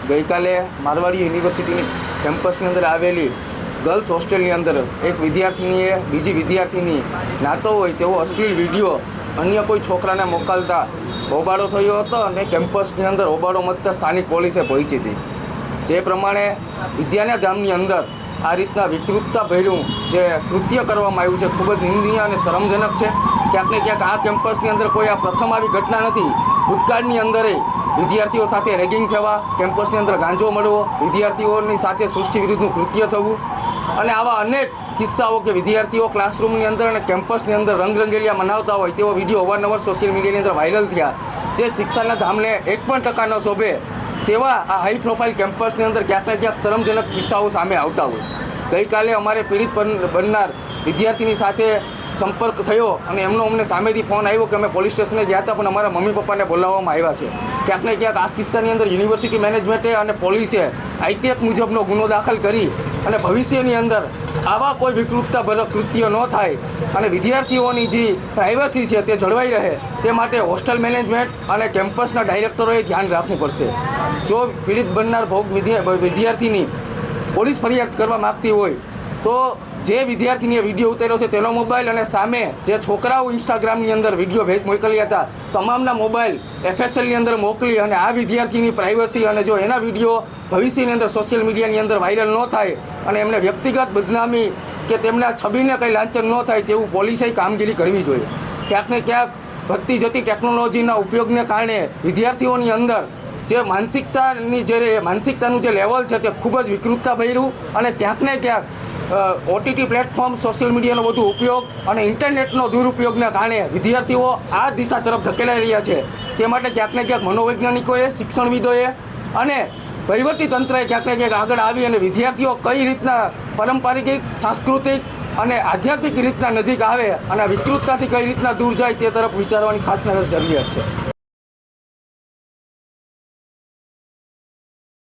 ગઈકાલે મારવાડી યુનિવર્સિટીની કેમ્પસની અંદર આવેલી ગર્લ્સ હોસ્ટેલની અંદર એક વિદ્યાર્થીનીએ બીજી વિદ્યાર્થીની નાતો હોય તેવો અશ્લીલ વિડીયો અન્ય કોઈ છોકરાને મોકલતા હોબાળો થયો હતો અને કેમ્પસની અંદર હોબાળો મચતા સ્થાનિક પોલીસે પહોંચી હતી। જે પ્રમાણે વિદ્યાના ધામની અંદર આ રીતના વિકૃતતા ભર્યું જે કૃત્ય કરવામાં આવ્યું છે ખૂબ જ નિંદનીય અને શરમજનક છે। ક્યાંક ને ક્યાંક આ કેમ્પસની અંદર કોઈ આ પ્રથમ આવી ઘટના નથી। ભૂતકાળની અંદર વિદ્યાર્થીઓ સાથે રેગિંગ થવા, કેમ્પસની અંદર ગાંજો મળવો, વિદ્યાર્થીઓની સાથે સૃષ્ટિ વિરુદ્ધનું કૃત્ય થવું અને આવા અનેક કિસ્સાઓ કે વિદ્યાર્થીઓ ક્લાસરૂમની અંદર અને કેમ્પસની અંદર રંગરંગેલિયા મનાવતા હોય તેવો વિડીયો અવારનવાર સોશિયલ મીડિયાની અંદર વાયરલ થયા। જે શિક્ષણના ધામને 1% ન શોભે તેવા આ હાઈ પ્રોફાઇલ કેમ્પસની અંદર ક્યાંક ને ક્યાંક શરમજનક કિસ્સાઓ સામે આવતા હોય। ગઈકાલે અમારે પીડિત બનનાર વિદ્યાર્થીની સાથે સંપર્ક થયો અને એમનો અમને સામેથી ફોન આવ્યો કે અમે પોલીસ સ્ટેશને ગયા હતા પણ અમારા મમ્મી પપ્પાને બોલાવવામાં આવ્યા છે। ક્યાંક ને ક્યાંક આ કિસ્સાની અંદર યુનિવર્સિટી મેનેજમેન્ટે અને પોલીસે આઈટેક મુજબનો ગુનો દાખલ કરી અને ભવિષ્યની અંદર આવા કોઈ વિકૃતતાભરક કૃત્ય ન થાય અને વિદ્યાર્થીઓની જે પ્રાઇવસી છે તે જળવાઈ રહે તે માટે હોસ્ટેલ મેનેજમેન્ટ અને કેમ્પસના ડાયરેક્ટરોએ ધ્યાન રાખવું પડશે। જો પીડિત બનનાર ભોગ વિદ્યાર્થીની પોલીસ ફરિયાદ કરવા માગતી હોય તો જે વિદ્યાર્થીનીએ વિડીયો ઉતાર્યો છે તેનો મોબાઈલ અને સામે જે છોકરાઓ ઇન્સ્ટાગ્રામની અંદર વિડીયો મોકલ્યા હતા તમામના મોબાઈલ FSLની અંદર મોકલી અને આ વિદ્યાર્થીની પ્રાઇવસી અને જો એના વિડીયો ભવિષ્યની અંદર સોશિયલ મીડિયાની અંદર વાયરલ ન થાય અને એમને વ્યક્તિગત બદનામી કે તેમના છબીને કંઈ લાંછન ન થાય તેવું પોલીસે કામગીરી કરવી જોઈએ। ક્યાંક ને ક્યાંક વધતી જતી ટેકનોલોજીના ઉપયોગને કારણે વિદ્યાર્થીઓની અંદર જે માનસિકતાનું જે લેવલ છે તે ખૂબ જ વિકૃતતા ભર્યું અને ક્યાંક ને ક્યાંક OTT પ્લેટફોર્મ, સોશિયલ મીડિયાનો વધુ ઉપયોગ અને ઇન્ટરનેટનો દુરુપયોગને કારણે વિદ્યાર્થીઓ આ દિશા તરફ ધકેલાઈ રહ્યા છે। તે માટે ક્યાંક ને ક્યાંક મનોવૈજ્ઞાનિકોએ, શિક્ષણવિદોએ અને વહીવટી તંત્રએ ક્યાંક ને ક્યાંક આગળ આવી અને વિદ્યાર્થીઓ કઈ રીતના પારંપરિક, સાંસ્કૃતિક અને આધ્યાત્મિક રીતના નજીક આવે અને વિકૃતતાથી કઈ રીતના દૂર જાય તે તરફ વિચારવાની ખાસ જરૂરિયાત છે।